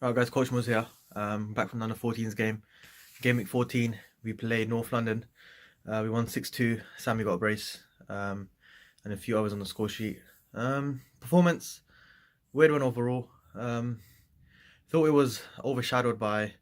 Alright guys, Coach Muz here. Back from the under-14s game. Game week 14, we played North London. We won 6-2. Sammy got a brace, and a few others on the score sheet. Performance, weird one overall. Thought it was overshadowed by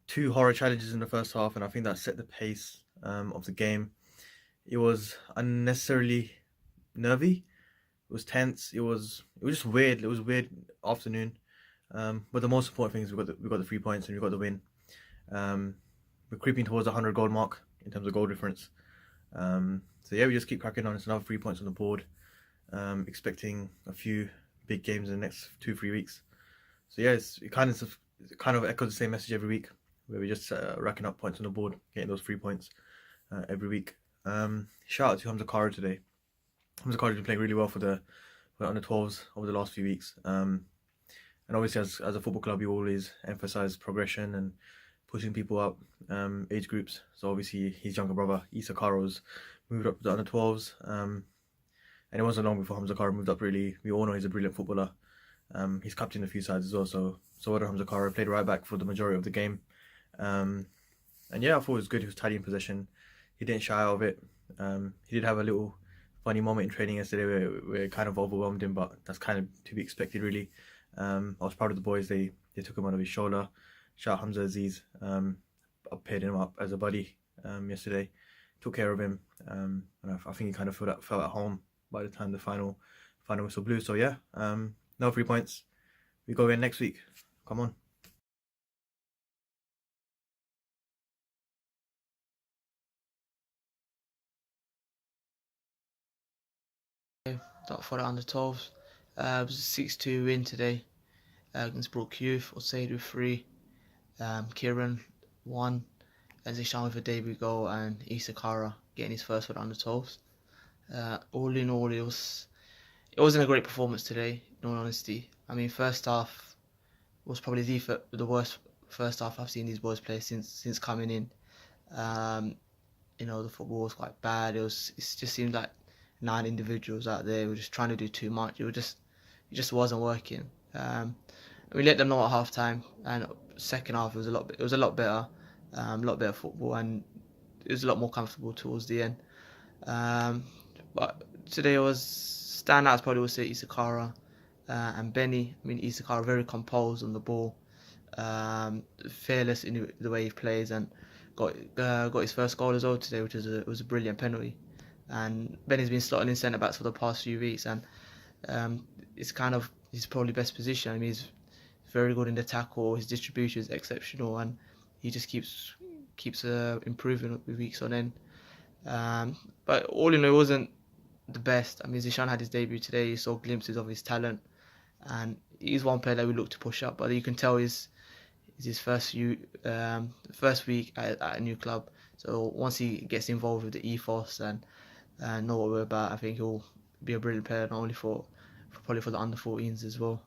two horror challenges in the first half, and I think that set the pace of the game. It was unnecessarily nervy. It was tense. It was just weird. It was a weird afternoon. But the most important thing is we got the 3 points and we got the win. We're creeping towards the 100 goal mark in terms of goal difference. So yeah, we just keep cracking on. It's another 3 points on the board. Expecting a few big games in the next 2-3 weeks. So yeah, it kind of echoes the same message every week, where we're just racking up points on the board, getting those 3 points every week. Shout out to Hamza Kara today. Hamza Kara has been playing really well for the under 12s over the last few weeks. And obviously, as a football club, you always emphasize progression and pushing people up age groups. So obviously, his younger brother Issa Karo's moved up to the under 12s, and it wasn't long before Hamza Kara moved up. Really, we all know he's a brilliant footballer. He's captained a few sides as well. So what Hamza Kara played right back for the majority of the game, and yeah, I thought it was good. He was tidy in possession. He didn't shy out of it. He did have a little funny moment in training yesterday where it kind of overwhelmed him, but that's kind of to be expected, really. I was proud of the boys. They took him on his shoulder. Shout out Hamza Aziz. I paired him up as a buddy yesterday. Took care of him, and I think he kind of felt at home by the time the final whistle blew. So yeah, no 3 points. We go in next week. Come on. For the under 12s. It was a 6-2 win today against Brook Youth. SE03, Kieran 1, Zishan with a debut goal, and Issa Kara getting his first for the under 12s. All in all, it wasn't a great performance today, in all honesty. I mean, first half was probably the worst first half I've seen these boys play since coming in. The football was quite bad. It just seemed like 9 individuals out there were just trying to do too much. It just wasn't working. We let them know at half time, and second half it was a lot better, a lot better football, and it was a lot more comfortable towards the end. But today was standouts. Probably would say Issa Kara and Benny. I mean, Issa Kara very composed on the ball, fearless in the way he plays, and got his first goal as well today, which was a brilliant penalty. And Benny's been slotting in centre backs for the past few weeks, and it's kind of his probably best position. I mean, he's very good in the tackle. His distribution is exceptional, and he just keeps improving with weeks on end. But all in all, it wasn't the best. I mean, Zishan had his debut today. You saw glimpses of his talent, and he's one player that we look to push up. But you can tell it's his first week at a new club. So once he gets involved with the ethos and know what we're about, I think he'll be a brilliant player, not only for probably for the under 14s as well.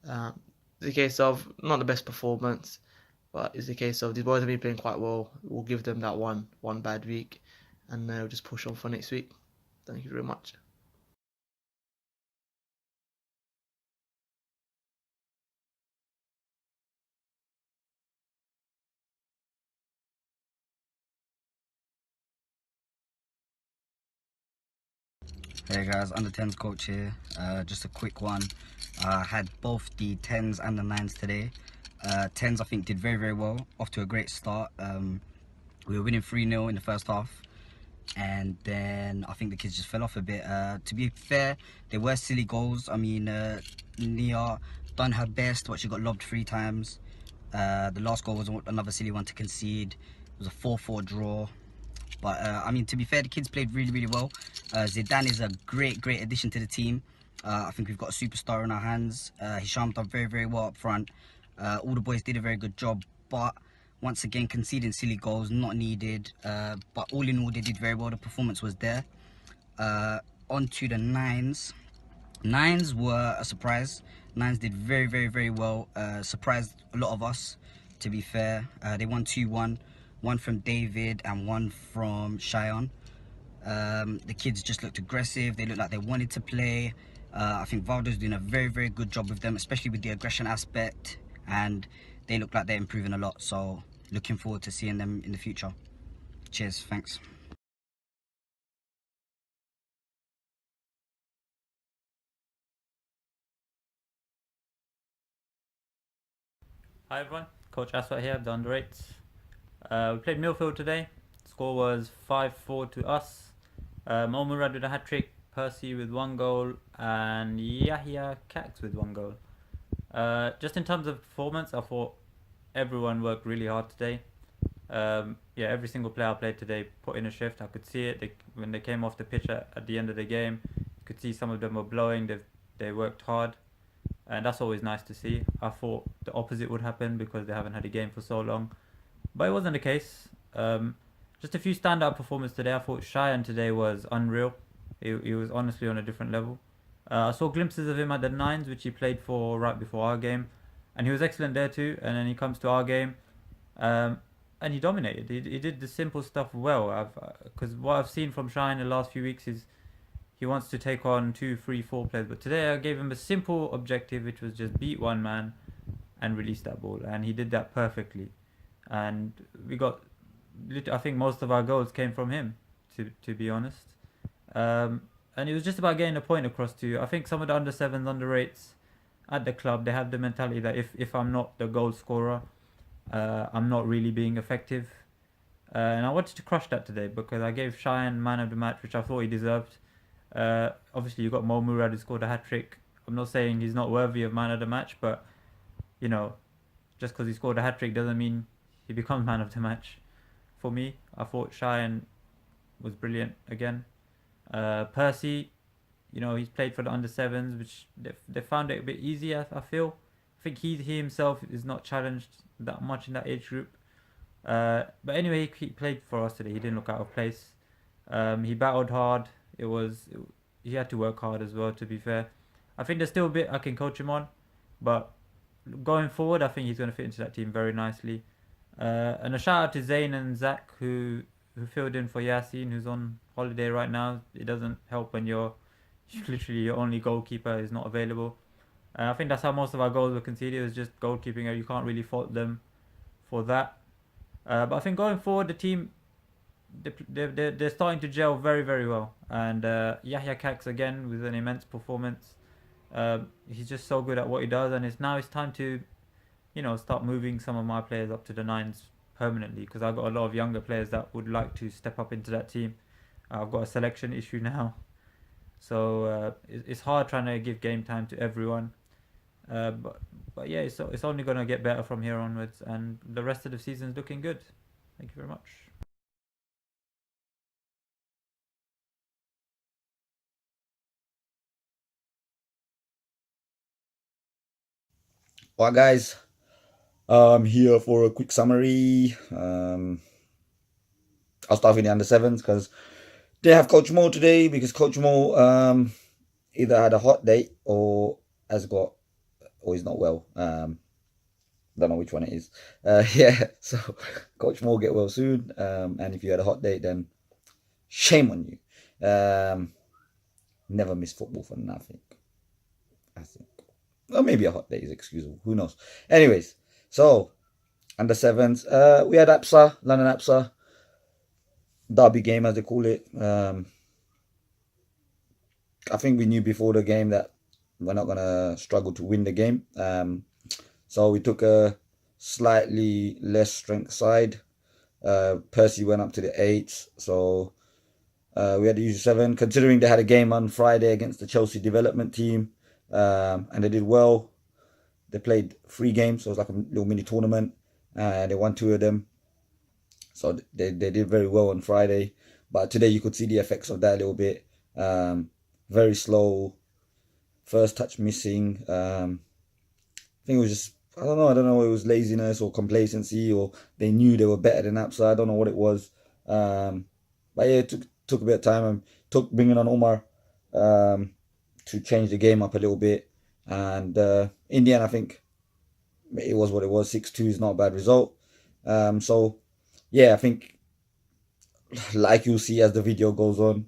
It's a case of not the best performance, but it's a case of these boys have been playing quite well. We'll give them that one bad week, and we'll just push on for next week. Thank you very much. Hey guys, under 10s coach here. Just a quick one. Had both the 10s and the 9s today. 10s I think did very well, off to a great start. We were winning 3-0 in the first half, and then I think the kids just fell off a bit. To be fair, they were silly goals. I mean, Nia done her best, but she got lobbed 3 times. The last goal was another silly one to concede. It was a 4-4 draw. But I mean, to be fair, the kids played really well. Zidane is a great addition to the team. I think we've got a superstar in our hands. Hisham done very well up front. All the boys did a very good job, but once again conceding silly goals, not needed. But all in all, they did very well. The performance was there. On to the 9s. 9s were a surprise. 9s did very well. Surprised a lot of us, to be fair. They won 2-1. One from David and one from Cheyenne. The kids just looked aggressive. They looked like they wanted to play. I think Valdo's doing a very good job with them, especially with the aggression aspect. and they look like they're improving a lot. So looking forward to seeing them in the future. Cheers, thanks. Hi everyone, Coach Apsa here, the under 8s. We played Millfield today. Score was 5-4 to us. Murad with a hat-trick, Percy with 1 goal, and Yahya Cax with 1 goal. Just in terms of performance, I thought everyone worked really hard today. Yeah, every single player I played today put in a shift. I could see it when they came off the pitch at the end of the game. You could see some of them were blowing. They worked hard. And that's always nice to see. I thought the opposite would happen because they haven't had a game for so long, but it wasn't the case. Just a few standout performances today. I thought Cheyenne today was unreal. He was honestly on a different level. I saw glimpses of him at the 9s, which he played for right before our game, and he was excellent there too. And then he comes to our game, and he dominated. He did the simple stuff well. Because what I've seen from Cheyenne in the last few weeks is he wants to take on 2, 3, 4 players. But today I gave him a simple objective, which was just beat one man and release that ball. And he did that perfectly. And we got, I think most of our goals came from him, to be honest. And it was just about getting a point across to you. I think some of the under 7s, under 8s at the club, they have the mentality that if I'm not the goal scorer, I'm not really being effective. And I wanted to crush that today because I gave Cheyenne man of the match, which I thought he deserved. Obviously you got Mo Murad who scored a hat-trick. I'm not saying he's not worthy of man of the match, but you know, just because he scored a hat-trick doesn't mean he becomes man of the match. For me, I thought Cheyenne was brilliant again. Percy, you know, he's played for the under 7s, which they found it a bit easy. I feel. I think he himself is not challenged that much in that age group. But anyway, he played for us today. He didn't look out of place. He battled hard. He had to work hard as well, to be fair. I think there's still a bit I can coach him on, but going forward I think he's going to fit into that team very nicely. And a shout out to Zayn and Zach who filled in for Yasin, who's on holiday right now. It doesn't help when literally your only goalkeeper is not available. I think that's how most of our goals were conceded. It was just goalkeeping. You can't really fault them for that. But I think going forward the team, they're starting to gel very, very well. And Yahya Cax again with an immense performance. He's just so good at what he does, and it's time to, you know, start moving some of my players up to the 9s permanently, because I've got a lot of younger players that would like to step up into that team. I've got a selection issue now, so it's hard trying to give game time to everyone. But yeah, it's only going to get better from here onwards, and the rest of the season is looking good. Thank you very much. Alright guys, I'm here for a quick summary. I'll start with the under 7s because they have Coach Mo today, because Coach Mo either had a hot date or he's not well. Don't know which one it is. Yeah, so Coach Mo get well soon. And if you had a hot date, then shame on you. Never miss football for nothing, I think. Or maybe a hot day is excusable. Who knows? Anyways, so under 7s, we had Apsa, London Apsa, derby game as they call it. I think we knew before the game that we're not gonna struggle to win the game. So we took a slightly less strength side. Percy went up to the 8s, so we had the usual 7. Considering they had a game on Friday against the Chelsea development team. And they did well. They played 3 games, so it was like a little mini tournament, and they won 2 of them. So they did very well on Friday, but today you could see the effects of that a little bit. Very slow, first touch missing. I think it was just, I don't know, it was laziness or complacency, or they knew they were better than Apsa. I don't know what it was. But yeah, it took a bit of time, and took bringing on Omar to change the game up a little bit. And in the end, I think it was what it was. 6-2 is not a bad result. So yeah, I think, like you'll see as the video goes on,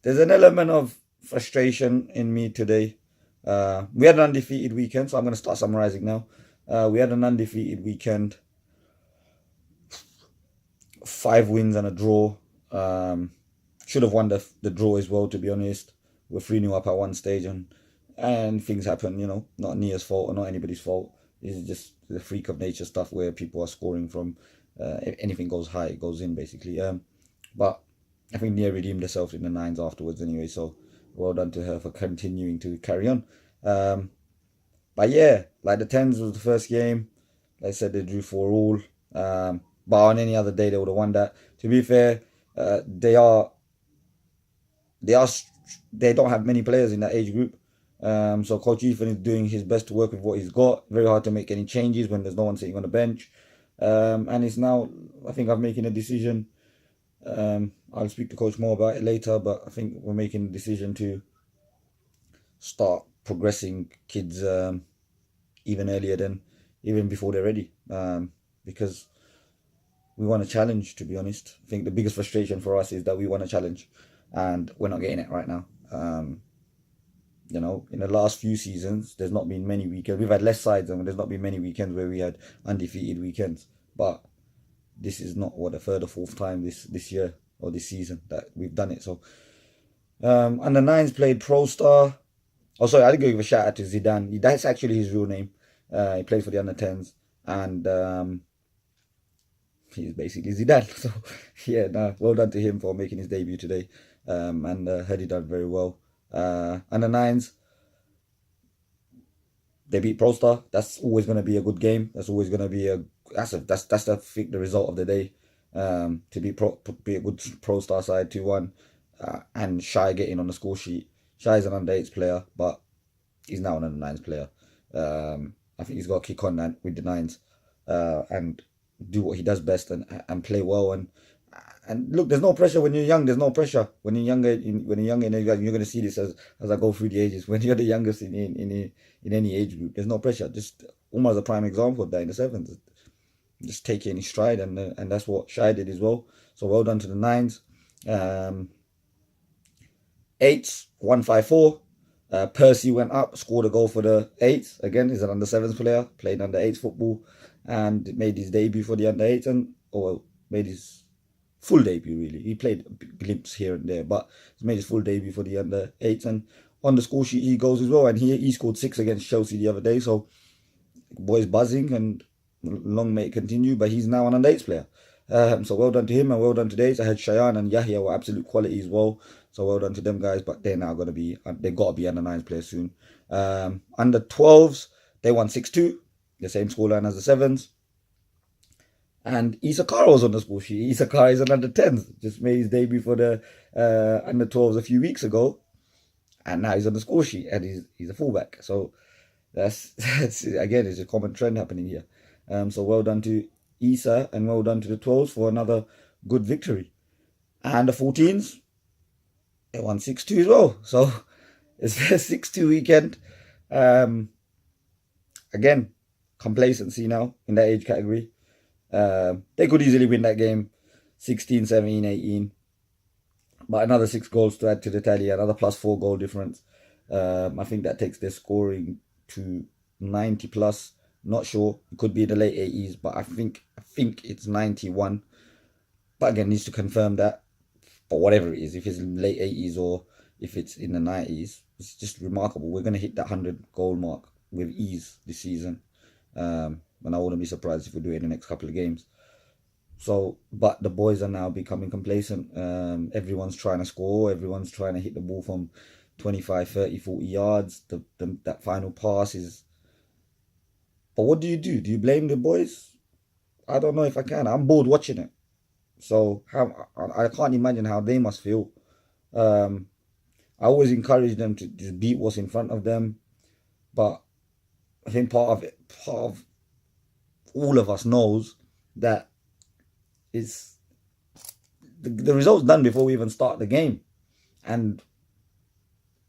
there's an element of frustration in me today. We had an undefeated weekend, so I'm going to start summarizing now. We had an undefeated weekend, 5 wins and a draw. Should have won the draw as well, to be honest. We're 3-0 up at one stage, and things happen, you know, not Nia's fault or not anybody's fault. This is just the freak of nature stuff where people are scoring from. If anything goes high, it goes in, basically. But I think Nia redeemed herself in the 9s afterwards anyway, so well done to her for continuing to carry on. But yeah, like the 10s was the first game. Like I said, they drew 4-4. But on any other day, they would have won that. To be fair, they don't have many players in that age group. So Coach Ethan is doing his best to work with what he's got. Very hard to make any changes when there's no one sitting on the bench. And it's now, I think I'm making a decision. I'll speak to Coach more about it later, but I think we're making a decision to start progressing kids even earlier than, even before they're ready. Because we want a challenge, to be honest. I think the biggest frustration for us is that we want a challenge and we're not getting it right now. You know, in the last few seasons, there's not been many weekends. We've had less sides and there's not been many weekends where we had undefeated weekends. But this is not, what, the 3rd or 4th time this year or this season that we've done it. So, under 9s played Pro Star. Oh, sorry, I didn't give a shout out to Zidane. That's actually his real name. He plays for the under 10s. And he's basically Zidane. So, yeah, well done to him for making his debut today. And heard he done very well. Under 9s, they beat Pro Star. That's always going to be a good game. That's always going to be that's the result of the day. To be a good Pro Star side 2-1, and Shai getting on the score sheet. Shai's an under 8s player, but he's now an under 9s player. I think he's got to kick on that with the 9s, and do what he does best and play well. And look, there's no pressure when you're young. There's no pressure when you're younger. When you're younger, you're going to see this as I go through the ages. When you're the youngest in any age group, there's no pressure. Just almost a prime example of that in the 7s. Just take it in his stride, and that's what Shai did as well. So well done to the 9s. 8s 1-5-4. Percy went up, scored a goal for the 8s. Again, he's an under 7s player, played under 8s football, and made his debut for the under 8s, made his full debut, really. He played a glimpse here and there, but he's made his full debut for the under 8s, and on the score sheet he goes as well, and he scored 6 against Chelsea the other day. So boy's buzzing, and long may it continue, but he's now an under 8s player. So well done to him, and well done to Days. I heard Cheyenne and Yahya were absolute quality as well, so well done to them guys. But they're now going to be, they got to be under 9s players soon. Under 12s, they won 6-2, the same scoreline as the 7s. And Isakara was on the score sheet. Isakara is an under 10s, just made his debut for the under 12s a few weeks ago, and now he's on the score sheet, and he's a fullback. So that's again, it's a common trend happening here. So well done to Isa, and well done to the 12s for another good victory. And the 14s, they won 6-2 as well. So it's a 6-2 weekend. Again, complacency now in that age category. They could easily win that game 16, 17, 18. But another 6 goals to add to the tally, another +4 goal difference. I think that takes their scoring to 90 plus. Not sure. It could be in the late 80s, but I think it's 91. But again, needs to confirm that. But whatever it is, if it's in the late 80s or if it's in the 90s, it's just remarkable. We're going to hit that 100 goal mark with ease this season. And I wouldn't be surprised if we do it in the next couple of games. So, but the boys are now becoming complacent. Everyone's trying to score. Everyone's trying to hit the ball from 25, 30, 40 yards. That final pass is... But what do? Do you blame the boys? I don't know if I can. I'm bored watching it. So I can't imagine how they must feel. I always encourage them to just beat what's in front of them. But I think part of all of us knows that it's the result's done before we even start the game. And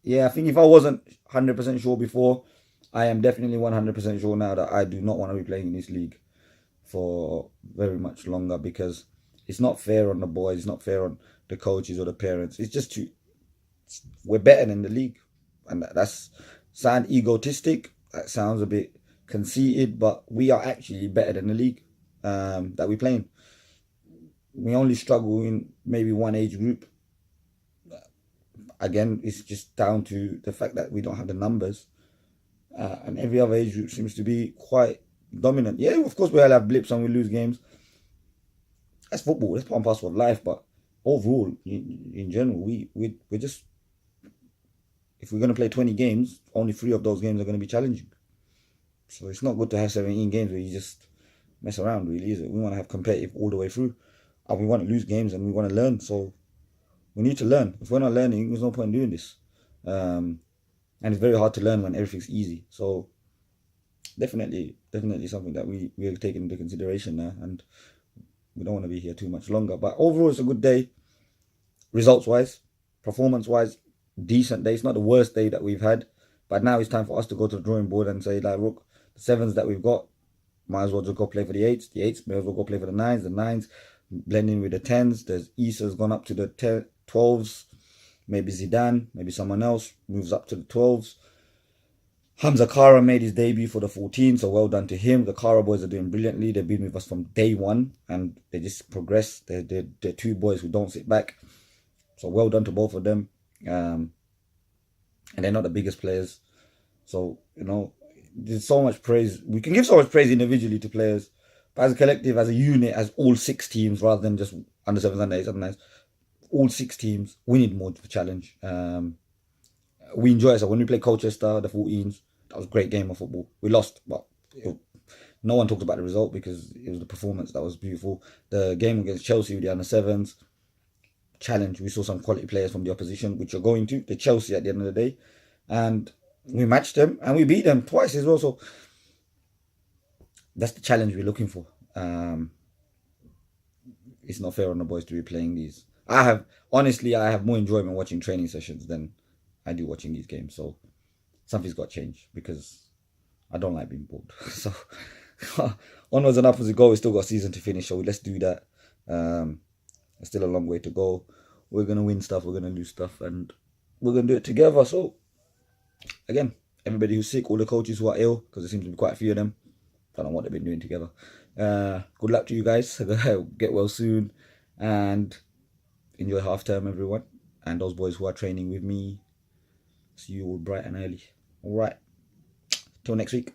yeah, I think if I wasn't 100% sure before, I am definitely 100% sure now that I do not want to be playing in this league for very much longer, because it's not fair on the boys, it's not fair on the coaches or the parents. It's just we're better than the league, and that's sound egotistic, that sounds a bit conceited, but we are actually better than the league that we play in. We only struggle in maybe one age group. Again, it's just down to the fact that we don't have the numbers. And every other age group seems to be quite dominant. Yeah, of course we'll have blips and we lose games. That's football. That's part and parcel of life. But overall, in general, we're just, if we're going to play 20 games, only 3 of those games are going to be challenging. So it's not good to have 17 games where you just mess around, really, is it? We want to have competitive all the way through. And we want to lose games and we want to learn. So we need to learn. If we're not learning, there's no point in doing this. And it's very hard to learn when everything's easy. So definitely something that we're taking into consideration now. And we don't want to be here too much longer. But overall, it's a good day. Results-wise, performance-wise, decent day. It's not the worst day that we've had. But now it's time for us to go to the drawing board and say, like, look, the 7s that we've got, might as well just go play for the 8s. The 8s may as well go play for the 9s. The 9s blending with the 10s. There's Issa's gone up to the 12s. Maybe Zidane, maybe someone else moves up to the 12s. Hamza Kara made his debut for the 14, so well done to him. The Kara boys are doing brilliantly. They've been with us from day one, and they just progress. They're 2 boys who don't sit back. So well done to both of them. And they're not the biggest players. So, you know, there's so much praise. We can give so much praise individually to players. But as a collective, as a unit, as all 6 teams, rather than just under 7s, under 8s, under 9s, all 6 teams, we need more of a challenge. We enjoy it. So when we played Colchester, the 14s, that was a great game of football. We lost, but no one talked about the result because it was the performance that was beautiful. The game against Chelsea with the under 7s, challenge. We saw some quality players from the opposition, which you're going to. The Chelsea at the end of the day. And we matched them and we beat them twice as well. So that's the challenge we're looking for. It's not fair on the boys to be playing these. I have more enjoyment watching training sessions than I do watching these games. So something's got to change because I don't like being bored. So onwards and upwards we go. We still got a season to finish, so let's do that. There's still a long way to go. We're going to win stuff, we're going to lose stuff, and we're going to do it together. So again, everybody who's sick, all the coaches who are ill, because there seems to be quite a few of them, don't know what they've been doing together. Good luck to you guys. Get well soon and enjoy half term, everyone. And those boys who are training with me, see you all bright and early. All right. Till next week.